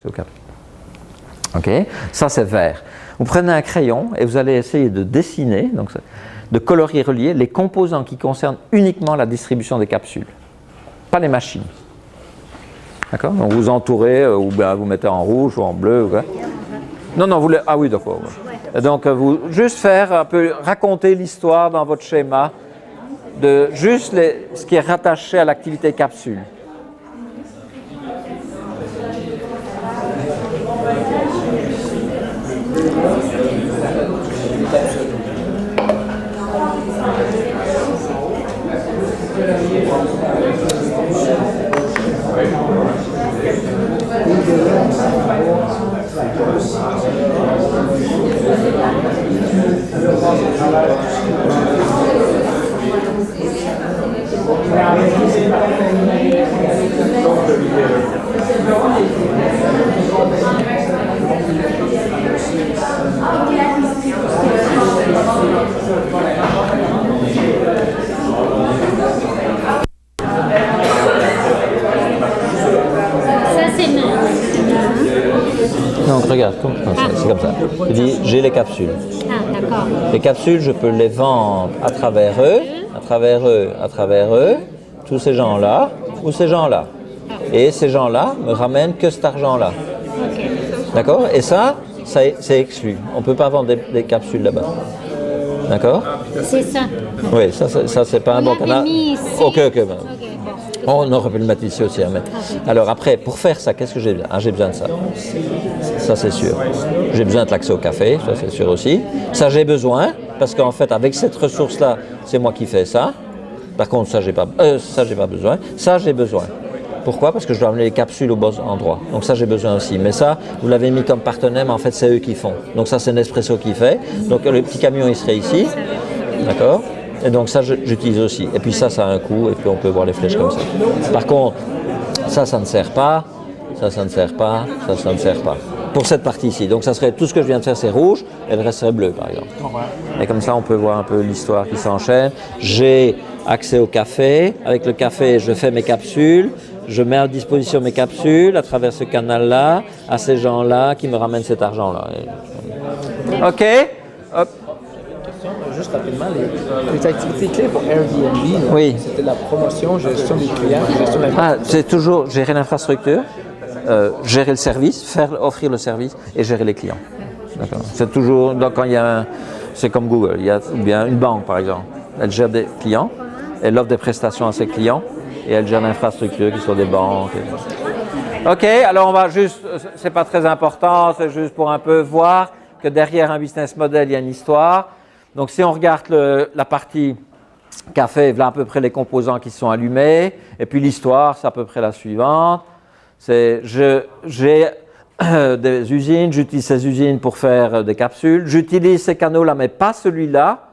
Ok, ça c'est vert. Vous prenez un crayon et vous allez essayer de dessiner, donc de colorier, relier les composants qui concernent uniquement la distribution des capsules, pas les machines. D'accord? Donc vous entourez, ou bien vous mettez en rouge ou en bleu. Ou quoi. Non, vous les... Ah oui, d'accord. Ouais. Donc vous juste faire un peu, raconter l'histoire dans votre schéma de juste ce qui est rattaché à l'activité capsule. Donc regarde, c'est comme ça. Je dis, j'ai les capsules. Ah, d'accord. Les capsules, je peux les vendre à travers eux, tous ces gens-là, ou ces gens-là. Et ces gens-là me ramènent que cet argent-là. Okay. D'accord? Et ça c'est exclu. On ne peut pas vendre des capsules là-bas. D'accord? C'est ça. Oui, ça c'est pas un bon canal. Ok. On aurait pu le mettre ici aussi. Mais... Alors après, pour faire ça, qu'est-ce que j'ai besoin? J'ai besoin de ça. Ça c'est sûr. J'ai besoin de l'accès au café, ça c'est sûr aussi. Ça j'ai besoin, parce qu'en fait, avec cette ressource-là, c'est moi qui fais ça. Par contre, ça j'ai pas besoin. Ça j'ai besoin. Pourquoi? Parce que je dois amener les capsules au bon endroit. Donc ça j'ai besoin aussi. Mais ça, vous l'avez mis comme partenaire, mais en fait c'est eux qui font. Donc ça c'est Nespresso qui fait. Donc le petit camion il serait ici. D'accord? Et donc ça j'utilise aussi. Et puis ça a un coût et puis on peut voir les flèches comme ça. Par contre, ça ne sert pas. Ça ne sert pas. Ça ne sert pas. Pour cette partie ici. Donc ça serait tout ce que je viens de faire c'est rouge et le reste serait bleu par exemple. Et comme ça on peut voir un peu l'histoire qui s'enchaîne. J'ai accès au café. Avec le café je fais mes capsules. Je mets à disposition mes capsules à travers ce canal-là, à ces gens-là qui me ramènent cet argent-là. OK? Hop. Juste rapidement, les activités clés pour Airbnb, oui. C'était la promotion, gestion des clients, gestion de la... C'est toujours gérer l'infrastructure, gérer le service, offrir le service et gérer les clients. D'accord. C'est toujours, donc quand il y a c'est comme Google, il y a ou bien une banque par exemple, elle gère des clients, elle offre des prestations à ses clients, et elle gère l'infrastructure qui sont des banques. Ok, alors on va juste, c'est pas très important, c'est juste pour un peu voir que derrière un business model, il y a une histoire. Donc si on regarde la partie café, voilà à peu près les composants qui sont allumés, et puis l'histoire, c'est à peu près la suivante. C'est j'ai des usines, j'utilise ces usines pour faire des capsules, j'utilise ces canaux-là, mais pas celui-là.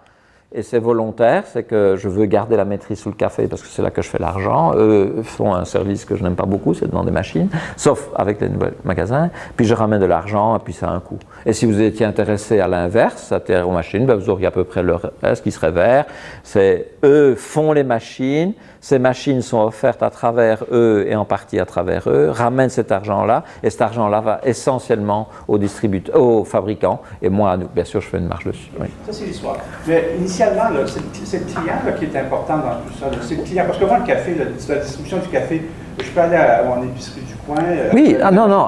Et c'est volontaire, c'est que je veux garder la maîtrise sous le café parce que c'est là que je fais l'argent. Eux font un service que je n'aime pas beaucoup, c'est de vendre des machines, sauf avec les nouveaux magasins. Puis je ramène de l'argent et puis ça a un coût. Et si vous étiez intéressé à l'inverse, à terre aux machines, ben vous auriez à peu près le reste qui serait vert. C'est eux font les machines, ces machines sont offertes à travers eux et en partie à travers eux, ramènent cet argent-là et cet argent-là va essentiellement aux distributeurs, aux fabricants. Et moi, bien sûr, je fais une marge dessus. Oui. Ça, c'est l'histoire. Mais initialement, là, c'est le client là, qui est important dans tout ça. C'est le client. Parce que moi, le café, la distribution du café, je peux aller à mon épicerie du coin. Oui, non.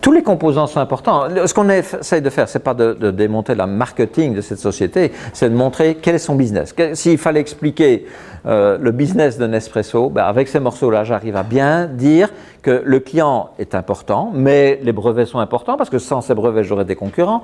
Tous les composants sont importants. Ce qu'on essaye de faire, ce n'est pas de démonter le marketing de cette société, c'est de montrer quel est son business. S'il fallait expliquer le business de Nespresso, ben avec ces morceaux-là, j'arrive à bien dire que le client est important, mais les brevets sont importants parce que sans ces brevets, j'aurais des concurrents,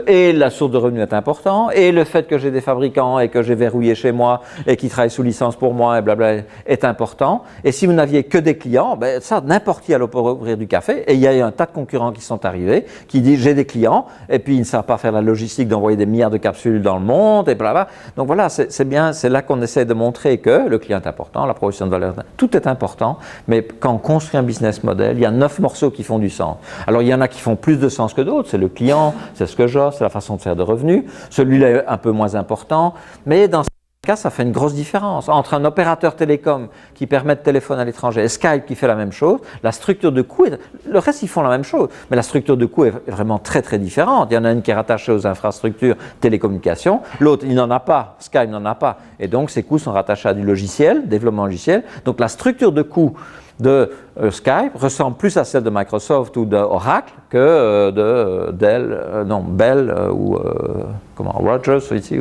et la source de revenus est importante, et le fait que j'ai des fabricants et que j'ai verrouillé chez moi et qui travaillent sous licence pour moi et blabla est important. Et si vous n'aviez que des clients, ben ça, n'importe qui allait ouvrir du café, et il y a eu un tas de concurrents qui sont arrivés, qui disent j'ai des clients, et puis ils ne savent pas faire la logistique d'envoyer des milliards de capsules dans le monde, et blabla. Donc voilà, c'est bien, c'est là qu'on essaie de montrer que le client est important, la proposition de valeur, tout est important, mais quand on construit un business model, il y a 9 morceaux qui font du sens. Alors il y en a qui font plus de sens que d'autres, c'est le client, c'est ce que j'offre, c'est la façon de faire de revenus, celui-là est un peu moins important, mais dans cas, ça fait une grosse différence entre un opérateur télécom qui permet de téléphoner à l'étranger et Skype qui fait la même chose. La structure de coût, le reste, ils font la même chose, mais la structure de coût est vraiment très, très différente. Il y en a une qui est rattachée aux infrastructures télécommunications, l'autre, il n'en a pas, Skype n'en a pas. Et donc, ces coûts sont rattachés à du logiciel, développement logiciel. Donc, la structure de coût de Skype ressemble plus à celle de Microsoft ou d'Oracle que de Dell, Bell ou Rogers ici.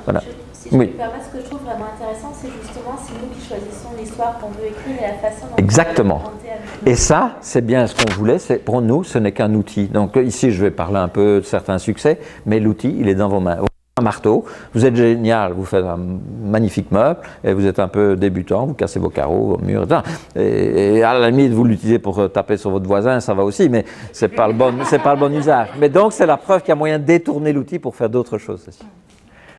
Voilà. Si je peux me permettre, ce que je trouve vraiment intéressant, c'est justement c'est nous qui choisissons l'histoire qu'on veut écrire et la façon dont Exactement. on va raconter avec nous. Et ça, c'est bien ce qu'on voulait. Pour nous, ce n'est qu'un outil. Donc ici, je vais parler un peu de certains succès, mais l'outil, il est dans vos mains. Un marteau, vous êtes génial, vous faites un magnifique meuble, et vous êtes un peu débutant, vous cassez vos carreaux, vos murs, etc. Et à la limite, vous l'utilisez pour taper sur votre voisin, ça va aussi, mais c'est pas le bon usage. Mais donc, c'est la preuve qu'il y a moyen de détourner l'outil pour faire d'autres choses aussi.